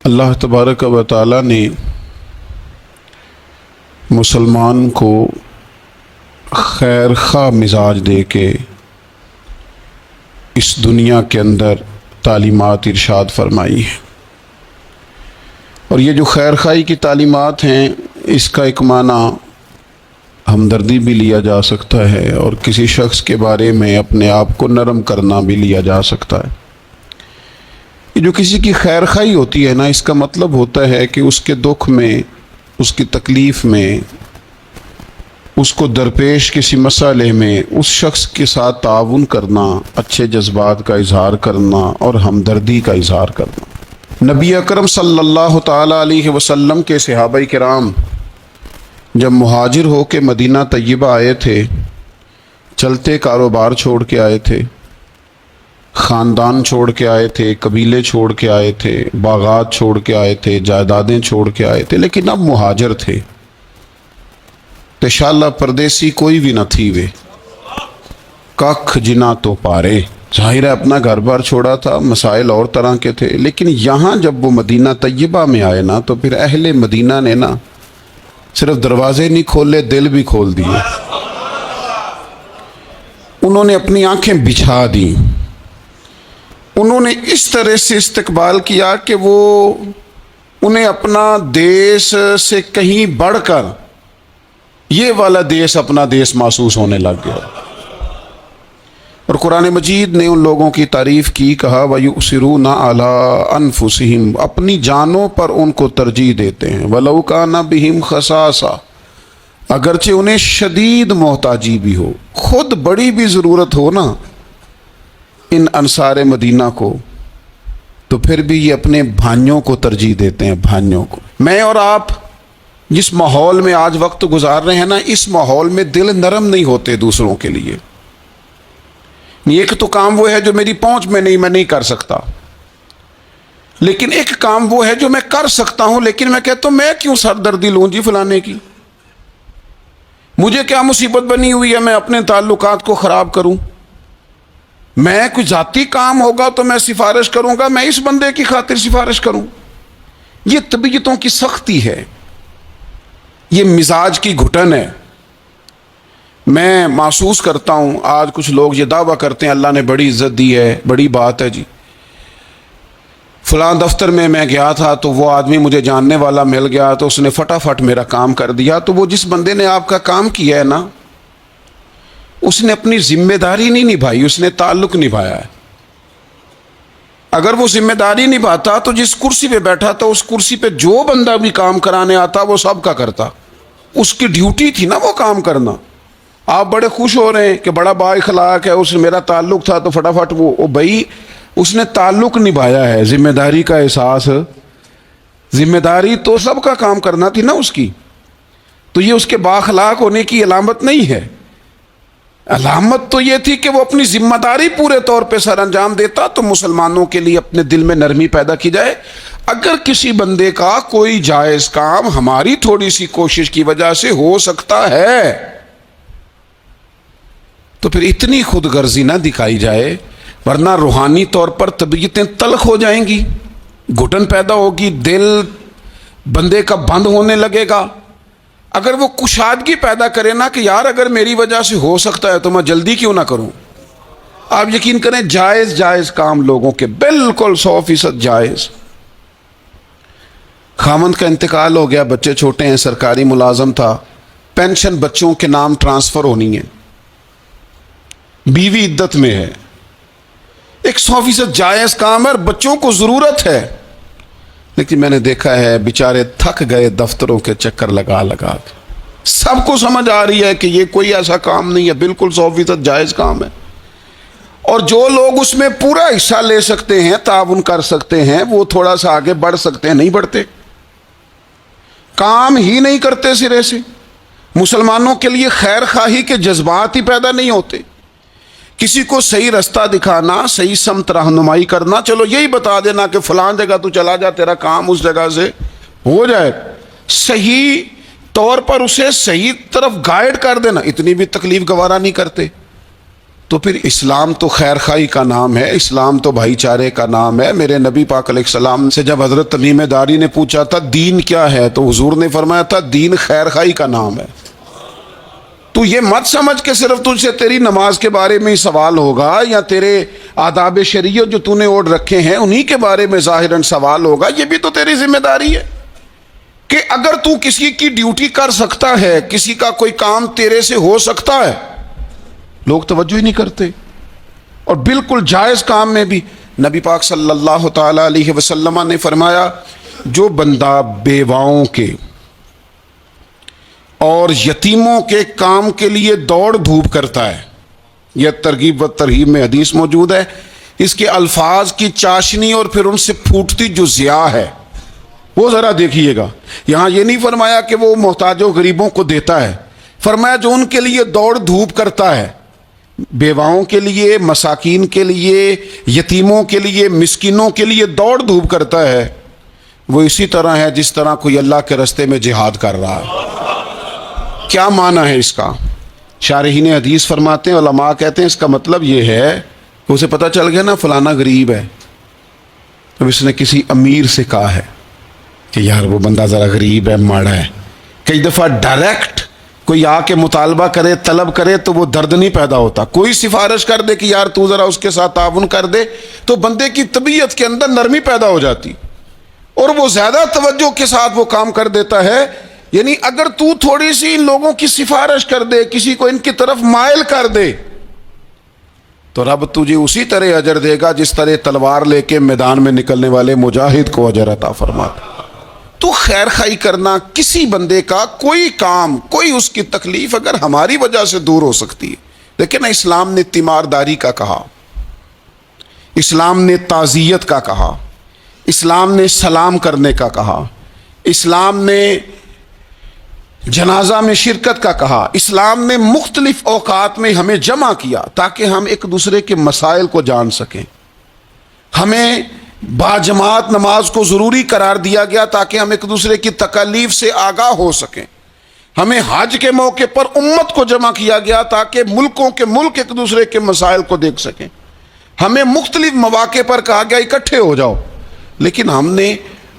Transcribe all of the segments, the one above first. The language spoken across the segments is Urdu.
اللہ تبارک و تعالی نے مسلمان کو خیر خواہ مزاج دے کے اس دنیا کے اندر تعلیمات ارشاد فرمائی ہیں، اور یہ جو خیر خواہی کی تعلیمات ہیں اس کا ایک معنی ہمدردی بھی لیا جا سکتا ہے، اور کسی شخص کے بارے میں اپنے آپ کو نرم کرنا بھی لیا جا سکتا ہے۔ یہ جو کسی کی خیر خواہی ہوتی ہے نا، اس کا مطلب ہوتا ہے کہ اس کے دکھ میں، اس کی تکلیف میں، اس کو درپیش کسی مسئلے میں اس شخص کے ساتھ تعاون کرنا، اچھے جذبات کا اظہار کرنا اور ہمدردی کا اظہار کرنا۔ نبی اکرم صلی اللہ تعالی علیہ وسلم کے صحابہ کرام جب مہاجر ہو کے مدینہ طیبہ آئے تھے، چلتے کاروبار چھوڑ کے آئے تھے، خاندان چھوڑ کے آئے تھے، قبیلے چھوڑ کے آئے تھے، باغات چھوڑ کے آئے تھے، جائیدادیں چھوڑ کے آئے تھے، لیکن اب مہاجر تھے۔ تشالہ پردیسی کوئی بھی نہ تھی وے، ککھ جنا تو پارے۔ ظاہر ہے اپنا گھر بار چھوڑا تھا، مسائل اور طرح کے تھے، لیکن یہاں جب وہ مدینہ طیبہ میں آئے نا تو پھر اہل مدینہ نے نا صرف دروازے نہیں کھولے، دل بھی کھول دیے۔ انہوں نے اپنی آنکھیں بچھا دیں، انہوں نے اس طرح سے استقبال کیا کہ وہ انہیں اپنا دیس سے کہیں بڑھ کر یہ والا دیس اپنا دیس محسوس ہونے لگ گیا۔ اور قرآن مجید نے ان لوگوں کی تعریف کی، کہا وَيُؤْثِرُونَ عَلَىٰ أَنفُسِهِمْ، اپنی جانوں پر ان کو ترجیح دیتے ہیں، وَلَوْ كَانَ بِهِمْ خَصَاصَةٌ، اگرچہ انہیں شدید محتاجی بھی ہو، خود بڑی بھی ضرورت ہو نا ان انصار مدینہ کو، تو پھر بھی یہ اپنے بھائیوں کو ترجیح دیتے ہیں، بھائیوں کو۔ میں اور آپ جس ماحول میں آج وقت گزار رہے ہیں نا، اس ماحول میں دل نرم نہیں ہوتے دوسروں کے لیے۔ ایک تو کام وہ ہے جو میری پہنچ میں نہیں، میں نہیں کر سکتا، لیکن ایک کام وہ ہے جو میں کر سکتا ہوں، لیکن میں کہتا ہوں میں کیوں سردردی لوں جی فلانے کی، مجھے کیا مصیبت بنی ہوئی ہے میں اپنے تعلقات کو خراب کروں؟ میں کوئی ذاتی کام ہوگا تو میں سفارش کروں گا، میں اس بندے کی خاطر سفارش کروں؟ یہ طبیعتوں کی سختی ہے، یہ مزاج کی گھٹن ہے۔ میں محسوس کرتا ہوں آج کچھ لوگ یہ دعویٰ کرتے ہیں اللہ نے بڑی عزت دی ہے، بڑی بات ہے جی، فلاں دفتر میں گیا تھا تو وہ آدمی مجھے جاننے والا مل گیا تو اس نے فٹافٹ میرا کام کر دیا۔ تو وہ جس بندے نے آپ کا کام کیا ہے نا، اس نے اپنی ذمہ داری نہیں نبھائی، اس نے تعلق نبھایا ہے۔ اگر وہ ذمہ داری نبھاتا تو جس کرسی پہ بیٹھا تھا اس کرسی پہ جو بندہ بھی کام کرانے آتا وہ سب کا کرتا، اس کی ڈیوٹی تھی نا وہ کام کرنا۔ آپ بڑے خوش ہو رہے ہیں کہ بڑا با اخلاق ہے، اس سے میرا تعلق تھا تو فٹافٹ وہ بھائی اس نے تعلق نبھایا ہے، ذمہ داری کا احساس، ذمہ داری تو سب کا کام کرنا تھی نا اس کی، تو یہ اس کے با اخلاق ہونے کی علامت نہیں ہے۔ علامت تو یہ تھی کہ وہ اپنی ذمہ داری پورے طور پہ سر انجام دیتا۔ تو مسلمانوں کے لیے اپنے دل میں نرمی پیدا کی جائے، اگر کسی بندے کا کوئی جائز کام ہماری تھوڑی سی کوشش کی وجہ سے ہو سکتا ہے تو پھر اتنی خود غرضی نہ دکھائی جائے، ورنہ روحانی طور پر طبیعتیں تلخ ہو جائیں گی، گھٹن پیدا ہوگی، دل بندے کا بند ہونے لگے گا۔ اگر وہ کشادگی پیدا کرے نا کہ یار اگر میری وجہ سے ہو سکتا ہے تو میں جلدی کیوں نہ کروں، آپ یقین کریں جائز کام لوگوں کے بالکل 100% جائز۔ خامند کا انتقال ہو گیا، بچے چھوٹے ہیں، سرکاری ملازم تھا، پینشن بچوں کے نام ٹرانسفر ہونی ہے، بیوی عدت میں ہے، ایک 100% جائز کام ہے اور بچوں کو ضرورت ہے، لیکن میں نے دیکھا ہے بیچارے تھک گئے دفتروں کے چکر لگا لگا کے۔ سب کو سمجھ آ رہی ہے کہ یہ کوئی ایسا کام نہیں ہے، بالکل 100% جائز کام ہے، اور جو لوگ اس میں پورا حصہ لے سکتے ہیں، تعاون کر سکتے ہیں، وہ تھوڑا سا آگے بڑھ سکتے ہیں، نہیں بڑھتے، کام ہی نہیں کرتے سرے سے۔ مسلمانوں کے لیے خیر خواہی کے جذبات ہی پیدا نہیں ہوتے، کسی کو صحیح رستہ دکھانا، صحیح سمت رہنمائی کرنا، چلو یہی بتا دینا کہ فلاں جگہ تو چلا جا، تیرا کام اس جگہ سے ہو جائے، صحیح طور پر اسے صحیح طرف گائیڈ کر دینا، اتنی بھی تکلیف گوارا نہیں کرتے۔ تو پھر اسلام تو خیر خواہی کا نام ہے، اسلام تو بھائی چارے کا نام ہے۔ میرے نبی پاک علیہ السلام سے جب حضرت تمیم داری نے پوچھا تھا دین کیا ہے، تو حضور نے فرمایا تھا دین خیر خواہی کا نام ہے۔ تو یہ مت سمجھ کہ صرف تجھ سے تیری نماز کے بارے میں ہی سوال ہوگا، یا تیرے آداب شریعت جو تو نے اوڑھ رکھے ہیں انہی کے بارے میں ظاہراً سوال ہوگا۔ یہ بھی تو تیری ذمہ داری ہے کہ اگر تو کسی کی ڈیوٹی کر سکتا ہے، کسی کا کوئی کام تیرے سے ہو سکتا ہے، لوگ توجہ ہی نہیں کرتے۔ اور بالکل جائز کام میں بھی نبی پاک صلی اللہ تعالی علیہ وسلم نے فرمایا جو بندہ بیواؤں کے اور یتیموں کے کام کے لیے دوڑ دھوپ کرتا ہے، یہ ترغیب و ترہیب میں حدیث موجود ہے، اس کے الفاظ کی چاشنی اور پھر ان سے پھوٹتی جو ضیاء ہے وہ ذرا دیکھیے گا۔ یہاں یہ نہیں فرمایا کہ وہ محتاجوں غریبوں کو دیتا ہے، فرمایا جو ان کے لیے دوڑ دھوپ کرتا ہے، بیواؤں کے لیے، مساکین کے لیے، یتیموں کے لیے، مسکینوں کے لیے دوڑ دھوپ کرتا ہے، وہ اسی طرح ہے جس طرح کوئی اللہ کے راستے میں جہاد کر رہا ہے۔ کیا معنی ہے اس کا؟ شارحین حدیث فرماتے ہیں، علماء کہتے ہیں اس کا مطلب یہ ہے کہ اسے پتہ چل گیا نا فلانا غریب ہے، تو اس نے کسی امیر سے کہا ہے کہ یار وہ بندہ ذرا غریب ہے، ماڑا ہے۔ کئی دفعہ ڈائریکٹ کوئی آ کے مطالبہ کرے، طلب کرے تو وہ درد نہیں پیدا ہوتا، کوئی سفارش کر دے کہ یار تو ذرا اس کے ساتھ تعاون کر دے، تو بندے کی طبیعت کے اندر نرمی پیدا ہو جاتی اور وہ زیادہ توجہ کے ساتھ وہ کام کر دیتا ہے۔ یعنی اگر تو تھوڑی سی ان لوگوں کی سفارش کر دے، کسی کو ان کی طرف مائل کر دے، تو رب تجھے اسی طرح اجر دے گا جس طرح تلوار لے کے میدان میں نکلنے والے مجاہد کو اجر عطا فرماتا۔ تو خیر خواہی کرنا، کسی بندے کا کوئی کام، کوئی اس کی تکلیف اگر ہماری وجہ سے دور ہو سکتی ہے، لیکن اسلام نے تیمارداری کا کہا، اسلام نے تعزیت کا کہا، اسلام نے سلام کرنے کا کہا، اسلام نے جنازہ میں شرکت کا کہا، اسلام نے مختلف اوقات میں ہمیں جمع کیا تاکہ ہم ایک دوسرے کے مسائل کو جان سکیں۔ ہمیں باجماعت نماز کو ضروری قرار دیا گیا تاکہ ہم ایک دوسرے کی تکالیف سے آگاہ ہو سکیں۔ ہمیں حج کے موقع پر امت کو جمع کیا گیا تاکہ ملکوں کے ملک ایک دوسرے کے مسائل کو دیکھ سکیں۔ ہمیں مختلف مواقع پر کہا گیا اکٹھے ہو جاؤ، لیکن ہم نے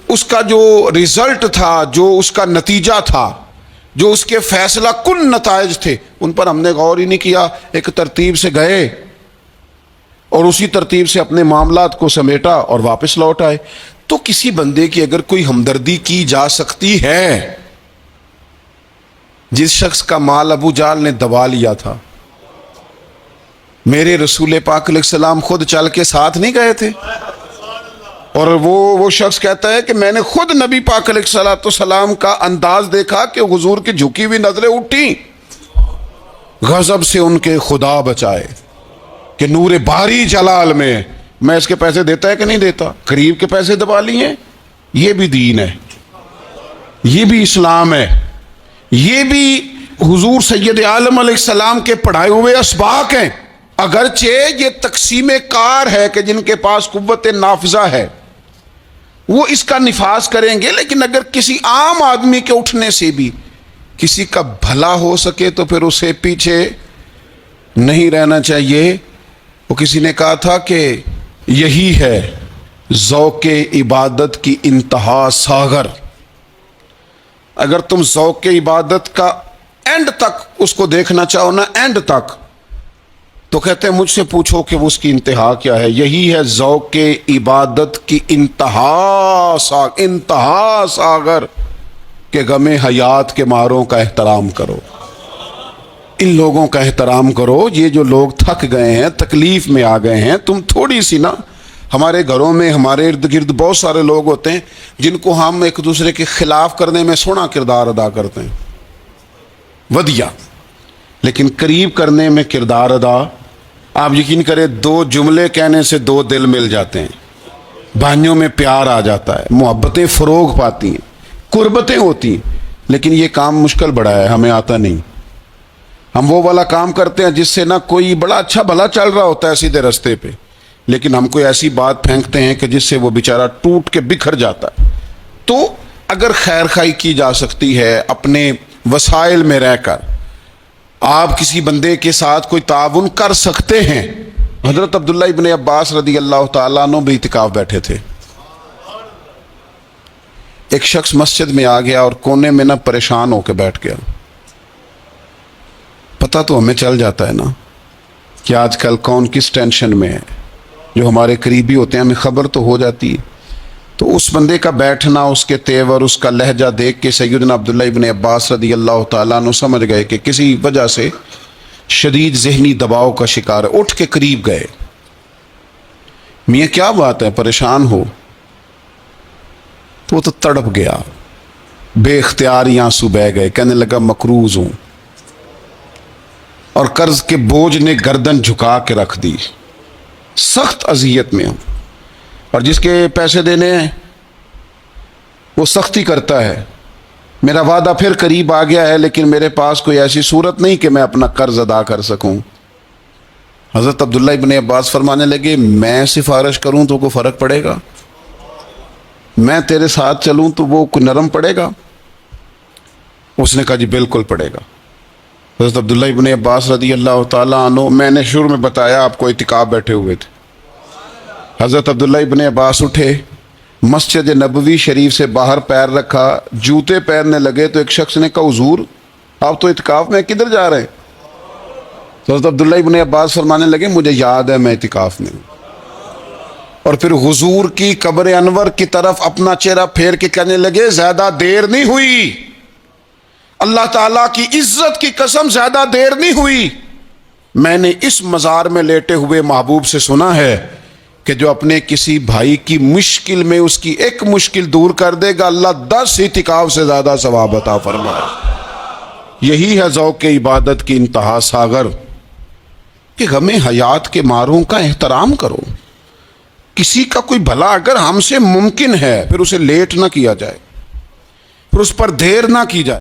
اس کا جو رزلٹ تھا، جو اس کا نتیجہ تھا، جو اس کے فیصلہ کن نتائج تھے، ان پر ہم نے غور ہی نہیں کیا۔ ایک ترتیب سے گئے اور اسی ترتیب سے اپنے معاملات کو سمیٹا اور واپس لوٹ آئے۔ تو کسی بندے کی اگر کوئی ہمدردی کی جا سکتی ہے، جس شخص کا مال ابو جہل نے دبا لیا تھا، میرے رسول پاک علیہ السلام خود چل کے ساتھ نہیں گئے تھے، اور وہ شخص کہتا ہے کہ میں نے خود نبی پاک علیہ السلام کا انداز دیکھا کہ حضور کی جھکی ہوئی نظریں اٹھی، غضب سے ان کے خدا بچائے کہ نور باری جلال میں اس کے پیسے دیتا ہے کہ نہیں دیتا، قریب کے پیسے دبا لیے۔ یہ بھی دین ہے، یہ بھی اسلام ہے، یہ بھی حضور سید عالم علیہ السلام کے پڑھائے ہوئے اسباق ہیں۔ اگرچہ یہ تقسیم کار ہے کہ جن کے پاس قوت نافذہ ہے وہ اس کا نفاذ کریں گے، لیکن اگر کسی عام آدمی کے اٹھنے سے بھی کسی کا بھلا ہو سکے تو پھر اسے پیچھے نہیں رہنا چاہیے۔ وہ کسی نے کہا تھا کہ یہی ہے ذوق عبادت کی انتہا ساغر، اگر تم ذوق عبادت کا اینڈ تک اس کو دیکھنا چاہو نا، اینڈ تک، تو کہتے ہیں مجھ سے پوچھو کہ وہ اس کی انتہا کیا ہے۔ یہی ہے ذوق عبادت کی انتہا ساغر کہ غم حیات کے ماروں کا احترام کرو، ان لوگوں کا احترام کرو۔ یہ جو لوگ تھک گئے ہیں، تکلیف میں آ گئے ہیں، تم تھوڑی سی نا، ہمارے گھروں میں ہمارے ارد گرد بہت سارے لوگ ہوتے ہیں جن کو ہم ایک دوسرے کے خلاف کرنے میں سونا کردار ادا کرتے ہیں، ودیا، لیکن قریب کرنے میں کردار ادا، آپ یقین کریں 2 جملے کہنے سے 2 دل مل جاتے ہیں، بھائیوں میں پیار آ جاتا ہے، محبتیں فروغ پاتی ہیں، قربتیں ہوتی ہیں۔ لیکن یہ کام مشکل بڑا ہے، ہمیں آتا نہیں۔ ہم وہ والا کام کرتے ہیں جس سے نہ کوئی بڑا اچھا بھلا چل رہا ہوتا ہے سیدھے رستے پہ، لیکن ہم کوئی ایسی بات پھینکتے ہیں کہ جس سے وہ بیچارہ ٹوٹ کے بکھر جاتا ہے۔ تو اگر خیر خواہی کی جا سکتی ہے اپنے وسائل میں رہ کر، آپ کسی بندے کے ساتھ کوئی تعاون کر سکتے ہیں۔ حضرت عبداللہ ابن عباس رضی اللہ تعالیٰ عنہ بھی اعتکاف بیٹھے تھے، ایک شخص مسجد میں آ گیا اور کونے میں نہ پریشان ہو کے بیٹھ گیا۔ پتہ تو ہمیں چل جاتا ہے نا کہ آج کل کون کس ٹینشن میں ہے، جو ہمارے قریبی ہوتے ہیں ہمیں خبر تو ہو جاتی ہے۔ تو اس بندے کا بیٹھنا، اس کے تیور، اس کا لہجہ دیکھ کے سیدنا عبداللہ ابن عباس رضی اللہ تعالیٰ عنہ سمجھ گئے کہ کسی وجہ سے شدید ذہنی دباؤ کا شکار ہے۔ اٹھ کے قریب گئے، میاں کیا بات ہے، پریشان ہو؟ تو وہ تو تڑپ گیا، بے اختیار ہی آنسو بہہ گئے، کہنے لگا مقروض ہوں اور قرض کے بوجھ نے گردن جھکا کے رکھ دی، سخت اذیت میں ہوں، اور جس کے پیسے دینے ہیں وہ سختی کرتا ہے، میرا وعدہ پھر قریب آ گیا ہے لیکن میرے پاس کوئی ایسی صورت نہیں کہ میں اپنا قرض ادا کر سکوں۔ حضرت عبداللہ ابن عباس فرمانے لگے میں سفارش کروں تو کوئی فرق پڑے گا؟ میں تیرے ساتھ چلوں تو وہ کوئی نرم پڑے گا؟ اس نے کہا جی بالکل پڑے گا۔ حضرت عبداللہ ابن عباس رضی اللہ تعالیٰ عنہ، میں نے شروع میں بتایا آپ کو اعتکاف بیٹھے ہوئے تھے، حضرت عبداللہ ابن عباس اٹھے، مسجد نبوی شریف سے باہر پیر رکھا، جوتے پہننے لگے تو ایک شخص نے کہا حضور آپ تو اعتکاف میں کدھر جا رہے ہیں؟ تو حضرت عبداللہ ابن عباس فرمانے لگے مجھے یاد ہے میں اعتکاف میں ہوں، اور پھر حضور کی قبر انور کی طرف اپنا چہرہ پھیر کے کہنے لگے زیادہ دیر نہیں ہوئی، اللہ تعالیٰ کی عزت کی قسم زیادہ دیر نہیں ہوئی، میں نے اس مزار میں لیٹے ہوئے محبوب سے سنا ہے کہ جو اپنے کسی بھائی کی مشکل میں اس کی ایک مشکل دور کر دے گا اللہ 10 اعتکاف سے زیادہ ثواب عطا فرمائے۔ یہی ہے ذوق عبادت کی انتہا ساغر کہ غم حیات کے ماروں کا احترام کرو، کسی کا کوئی بھلا اگر ہم سے ممکن ہے پھر اسے لیٹ نہ کیا جائے، پھر اس پر دیر نہ کی جائے۔